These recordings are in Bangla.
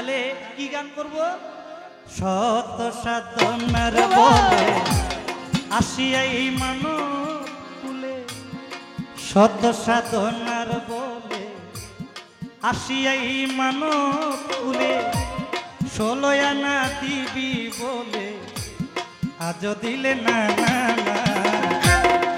তাহলে কি গান করব? শত সাধনার বলে আসিয়াই মানব কুলে, শত সাধনার বলে আসিয়াই মানব কুলে, 16 আনা দিবি বলে আজ দিলে না না না।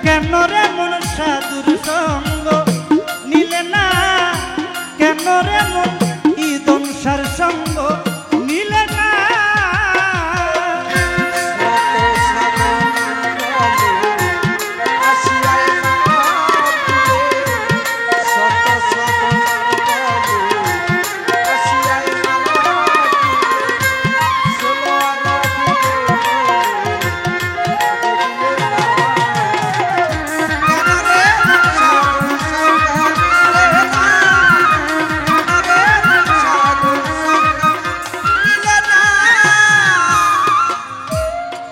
কেন রে মন সাধুর সঙ্গ নিলে না, কেন রে মন ইদনসার সঙ্গ নিলে না।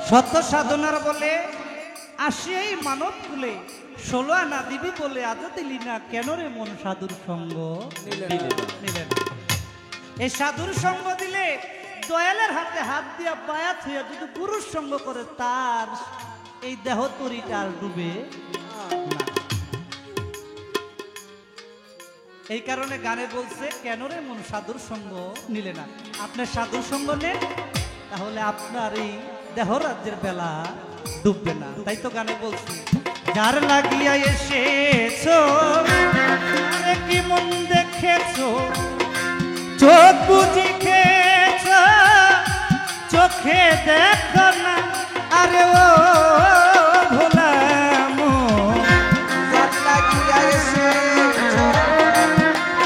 সত্য সাধনার বলে আসিয়াই মানব কুলে, 16 আনা দিবি বলে আজ দিলি না, কেন রে মন সাধুর সঙ্গ নিলেন। এই সাধুর সঙ্গ দিলে দয়ালের হাতে হাত দিয়া বায়াত হইয়া যদি গুরুর সঙ্গ করে তার এই দেহ তরিটা আর ডুবে না। এই কারণে গানে বলছে কেন রে মন সাধুর সঙ্গ নিলে না। আপনার সাধুর সঙ্গ নেন, তাহলে আপনার এই দেহ রাজ্যের বেলা ডুববে না। তাই তো গানে বলছি, যার লাগিয়া এসেছো আরে কি মন দেখেছো, চোখ বুঝি খেয়েছো, চোখে দেখো না আরে ও ভোলা মন। যার লাগিয়া এসেছো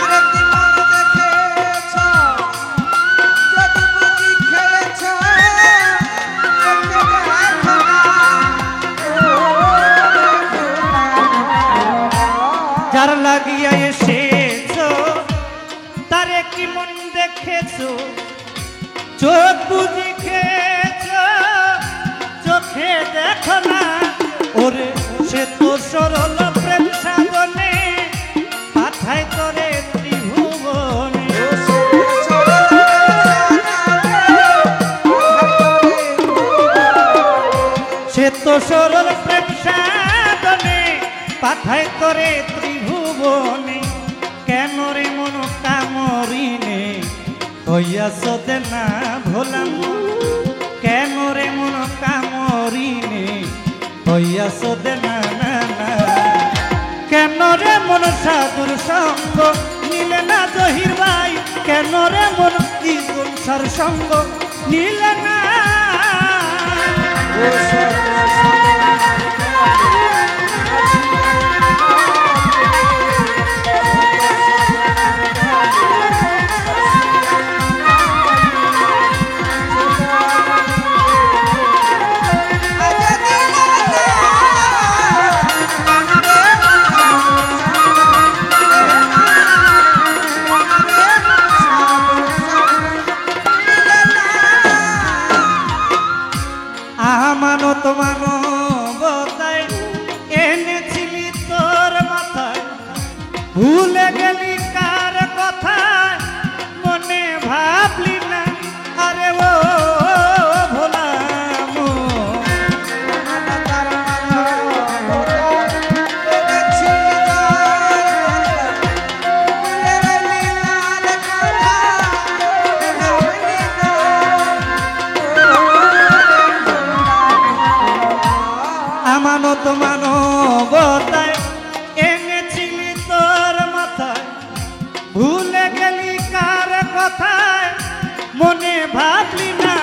আরে কি মন দেখেছো, চোখ বুঝি খেয়েছো, যার লাগিয়া এসেছো তারে কি মন দেখেছো, চোখ বুঝি খেয়েছো, চোখে দেখো না ওরে সে তো সরল প্রেম সাধনে পাঠায় তোরে ত্রিভুবনে। সে তো সরল প্রেম সাধনে পাঠায় তোরে ত্রিভুবনে, কেন রে মন কামরিনে হইয়াছ না ভোলাম, কেন রে মন কামরিনে হইয়াছ না না না। কেন রে মন সাধুর সঙ্গ নিলে না জহির ভাই, কেন রে মন ইদনসার সঙ্গ নিলে না। মানত মানবতায় এনেছিলি তোর মাথায়, ভুলে গেলি কার কথায় মনে ভাবলি না আরে ও ভোলা মন। আমানত মানবতায় এনেছিলি তোর মাথায়, ভুলে গেলি কার কথায় মনে ভাবলি না।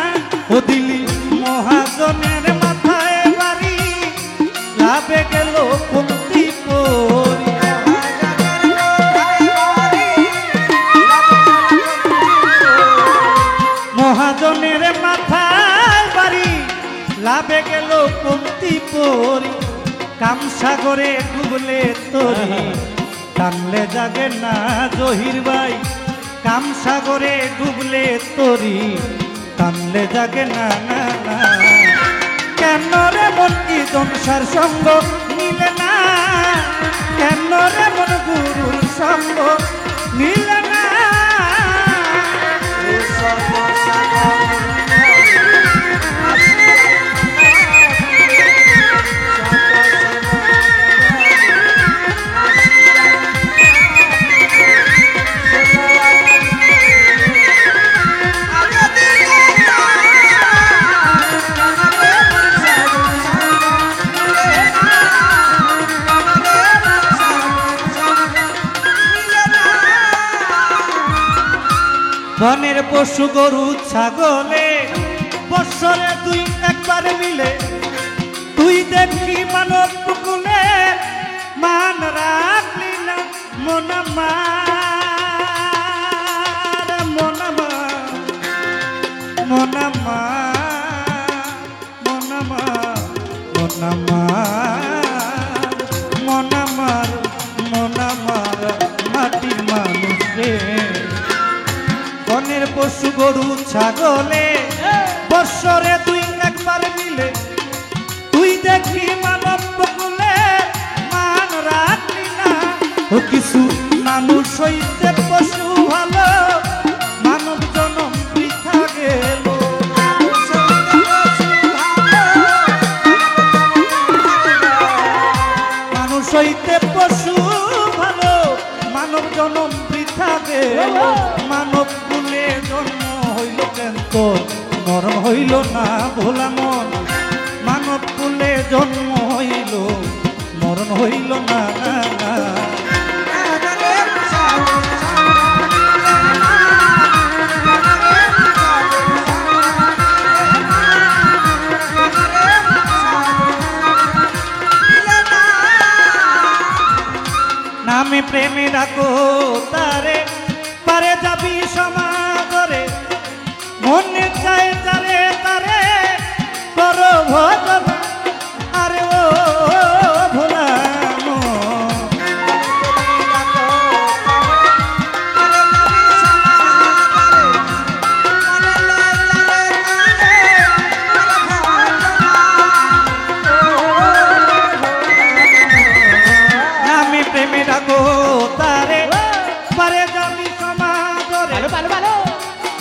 ও দিলি মহাজনের মাথায় বাড়ি, লাভে গেল কমতি করি। মহাজনের মাথায় বাড়ি, লাভে গেল কমতি পরি। কামসাগরে ডুবলে তরি টানলে জাগে না জহির ভাই, কামসাগরে ডুবলে তরি টানলে জাগে না না না। কেন রে মন ইদনসার সঙ্গ নিলে না, কেন রে মন গুরুর সঙ্গ নিলে না। বনের পশু গরু ছাগলে বৎসরে দুই একবার মিলে তুই দেখি মানব কুলে মান রাখলি না মন আমার মন আমার মন আমার মন আমার মন আমার মন আমার মাটির মানুষ রে বনের পশু গরু ছাগলে বৎসরে দুই একবার মিলে তুই দেখি মানব বকুলে মান রাখলি না ও কিছু মানুষ হইতে পশু ভালো মানব জনম বৃথা গেল মানুষ হইতে পশু ভালো মানব জনম বৃথা গেল মানব কুলে জন্ম হইল কেন তোর মরণ হইল না ভোলা মন মানব কুলে জন্ম হইল মরণ হইল না নামে প্রেমে ডাকো তারে পারে যাবি সমাদরে মনে চায় তারে তারে করো ভজন আরে ও ভোলা নামে প্রেমে ডাকো তারে পারে যাবি সমাদরে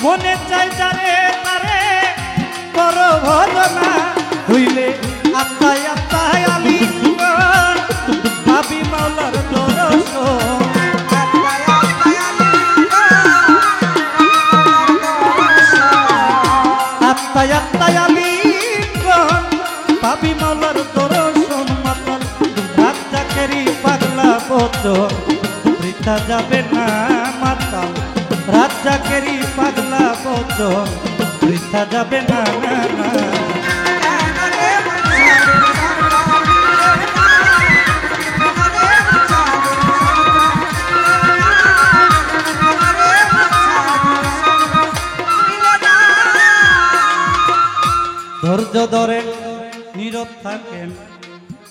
মনে চাই তারে তারে করো ভজনা হইলে আত্মায় আত্মায় আমি ভাবি মাওলার দরস আত্মায় আত্মায় আমি ভাবি মাওলার দরশন মাতাল রাজ্জাকেরই পাগলা বচন বৃথা যাবে না মাতাল রাজ্জাকেরই পাগলা বচন বৃথা যাবে না ধৈর্য ধরে নীরব থাকেন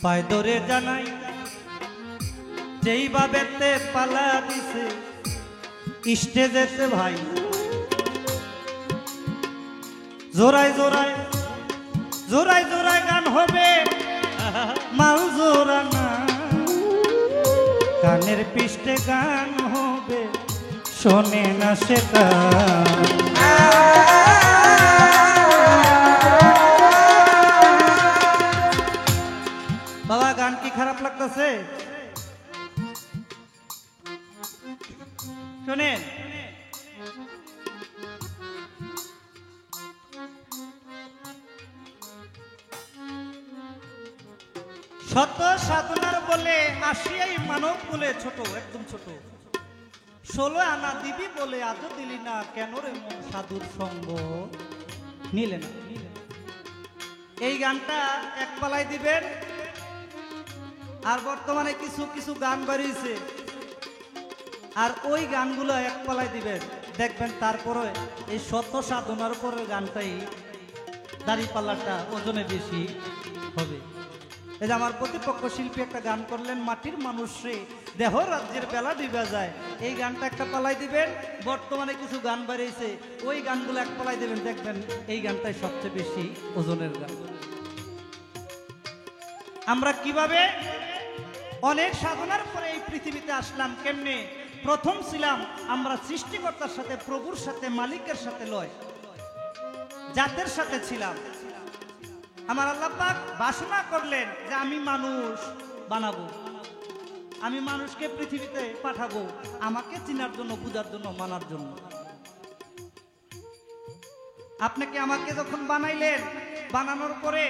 পায় ধরে জানাই যেইভাবে পালা দিছে স্টেজেতে ভাই জোড়ায় জোড়ায় জোড়ায় জোড়ায় গান হবে মাল জোড়া না গানের পৃষ্ঠে গান হবে শোনে না সেটা বাবা গান কি খারাপ লাগতেছে শোনেন শত সাধনার বলে আসিয়াই মানব কুলে ছোট একদম ছোট 16 আনা দিবি বলে আজও দিলি না কেন রে মন সাধুর সঙ্গ নিলে না এই গানটা এক পালায় দিবেন আর বর্তমানে কিছু কিছু গান বেরিয়েছে আর ওই গানগুলো এক পালায় দিবেন দেখবেন তারপরে এই শত সাধনার পরে গানটাই দাড়িপাল্লাটা ওজনে বেশি হবে এই যে আমার প্রতিপক্ষ শিল্পী একটা গান করলেন মাটির মানুষ রে দেহ রাজ্যের বেলা ডিবা যায় এই গানটা একটা পালাই দিবেন বর্তমানে কিছু গান বেরিয়েছে ওই গানগুলো এক পালাই দিবেন দেখবেন এই গানটাই সবচেয়ে বেশি ওজনের গান আমরা কিভাবে অনেক সাধনার পরে এই পৃথিবীতে আসলাম কেমনে প্রথম ছিলাম আমরা সৃষ্টিকর্তার সাথে প্রভুর সাথে মালিকের সাথে লয় জাতের সাথে ছিলাম আমার আল্লাহ পাক বাসনা করলেন যে আমি মানুষ বানাবো আমি মানুষকে পৃথিবীতে পাঠাবো আমাকে চিনার জন্য বুঝার জন্য মানার জন্য আপনাকে আমাকে যখন বানাইলেন বানানোর পরে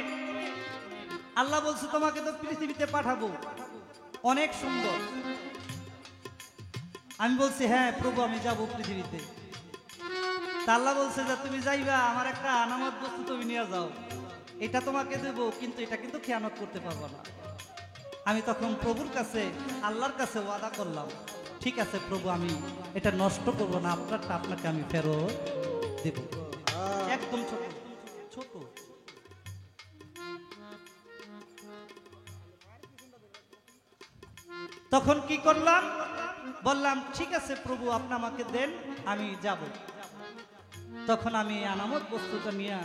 আল্লাহ বলছে তোমাকে তো পৃথিবীতে পাঠাবো অনেক সুন্দর আমি বলছি হ্যাঁ প্রভু আমি যাব পৃথিবীতে তা আল্লাহ বলছে যে তুমি যাইবা, আমার একটা আনামত বস্তু তুমি নিয়ে যাও, এটা তোমাকে দেব, কিন্তু এটা কিন্তু খেয়ানত করতে পারবো না। আমি তখন প্রভুর কাছে, আল্লাহর কাছে ওয়াদা করলাম, ঠিক আছে প্রভু, আমি এটা নষ্ট করবো না, আপনারটা আপনাকে আমি ফেরত দেব। একদম ছোট ছোট। তখন কি করলাম, বললাম ঠিক আছে প্রভু, আপনি আমাকে দেন, আমি যাব। তখন আমি আনামত বস্তুটা নিয়ে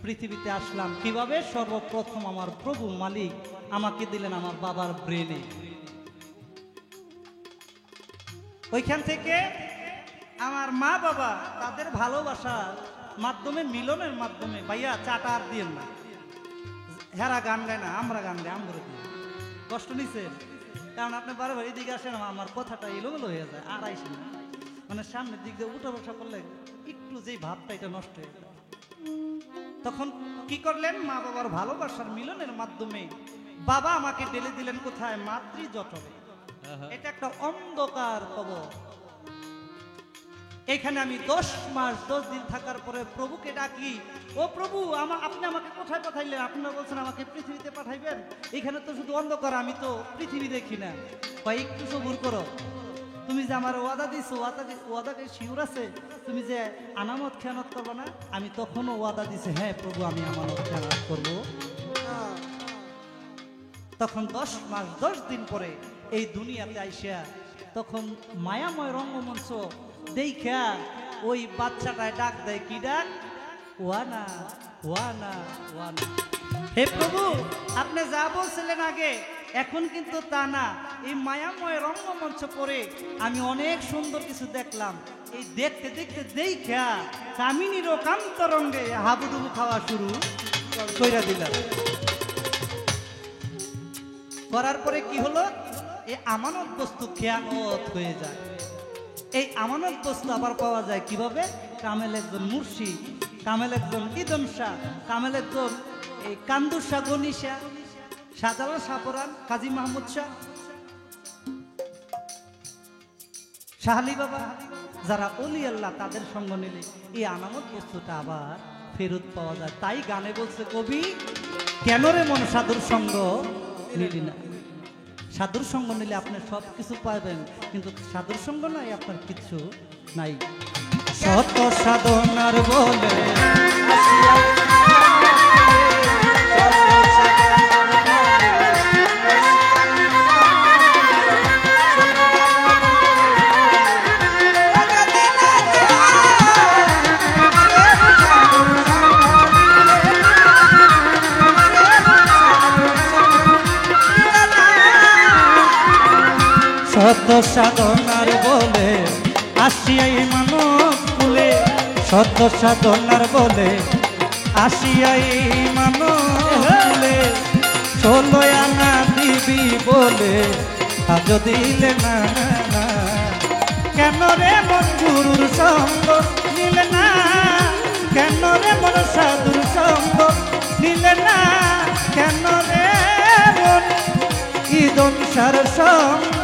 পৃথিবীতে আসলাম। কিভাবে? সর্বপ্রথম আমার প্রভু মালিক আমাকে দিলেন আমার বাবার ব্রেনে। ওইখান থেকে আমার মা বাবা তাদের ভালোবাসার মাধ্যমে, মিলনের মাধ্যমে, ভাইয়া চাটা আর দিয়েন না, হেরা গান গায় না, আমরা গান গাই, আমরা দিই, কষ্ট নিছেন? কারণ আপনি বারবার এদিকে আসেন, আমার কথাটা এলোমেলো হয়ে যায়, আর আইসেন না, মানে সামনের দিক দিয়ে উঠা বসা করলে একটু যেই ভাবটা এটা নষ্ট হয়ে যায়। তখন কি করলেন, মা বাবার ভালোবাসার মিলনের মাধ্যমে বাবা আমাকে ঢেলে দিলেন কোথায়? মাতৃ জঠরে। এটা একটা অন্ধকার কবর। এখানে আমি 10 মাস 10 দিন থাকার পরে প্রভুকে ডাকি, ও প্রভু, আপনি আমাকে কোথায় পাঠাইলেন? আপনারা বলছেন আমাকে পৃথিবীতে পাঠাইবেন, এখানে তো শুধু অন্ধকার, আমি তো পৃথিবী দেখি না। একটু সবুর করো, তুমি যে আমার ওয়াদা দিছো, ওয়াদাকে শিওর আছে তুমি যে আনামত খেয়ানত করবো না? আমি তখনও ওয়াদা দিছি, হ্যাঁ প্রভু, আমি আমানত খেয়ানত করবো। তখন 10 মাস 10 দিন পরে এই দুনিয়াতে আইসা, তখন মায়াময় রঙ্গমঞ্চ দেখা ওই বাচ্চাটায় ডাক দেয়, কি ডাক? ওয়ানা ওয়ানা ওয়ানা। হে প্রভু, আপনি যা বলছিলেন আগে, এখন কিন্তু তা না। এই মায়াময় রঙ্গমঞ্চ পরে আমি অনেক সুন্দর কিছু দেখলাম। এই দেখতে দেখতে দেখা কামিনীর কান্তরঙ্গে হাবুডুবু খাওয়া শুরু কইরা দিলাম। করার পরে কি হলো, এই আমানত বস্তু খেয়ানত হয়ে যায়। এই আমানত বস্তু আবার পাওয়া যায় কিভাবে? কামেল একজন মুর্শিদ, কামেল একজন ইদম শাহ, কামেল একজন এই কান্দুর শাহ, গনি শাহ, শাহজালাল শাহপরান, কাজী মাহমুদ শাহ, শাহ আলী বাবা, যারা অলি আল্লাহ, তাদের সঙ্গ নিলে এই আনামত বস্তুটা আবার ফেরত পাওয়া যায়। তাই গানে বলছে কবি, কেন রে মন সাধুর সঙ্গ নিলি না? সাধুর সঙ্গ নিলে আপনি সব কিছু পাবেন, কিন্তু সাধুর সঙ্গ নাই, আপনার কিছু নাই। শত সাধনার বলে শত সাধনার বলে আসিয়াই মানব কুলে, শত সাধনার বলে আসিয়াই মানব কুলে, 16 আনা দিবি বলে আজ দিলে না। কেন রে মন গুরুর সঙ্গ নিলে না? কেন রে মন সাধুর সঙ্গ নিলে না? কেন রে মন ইদম শাহর সঙ্গ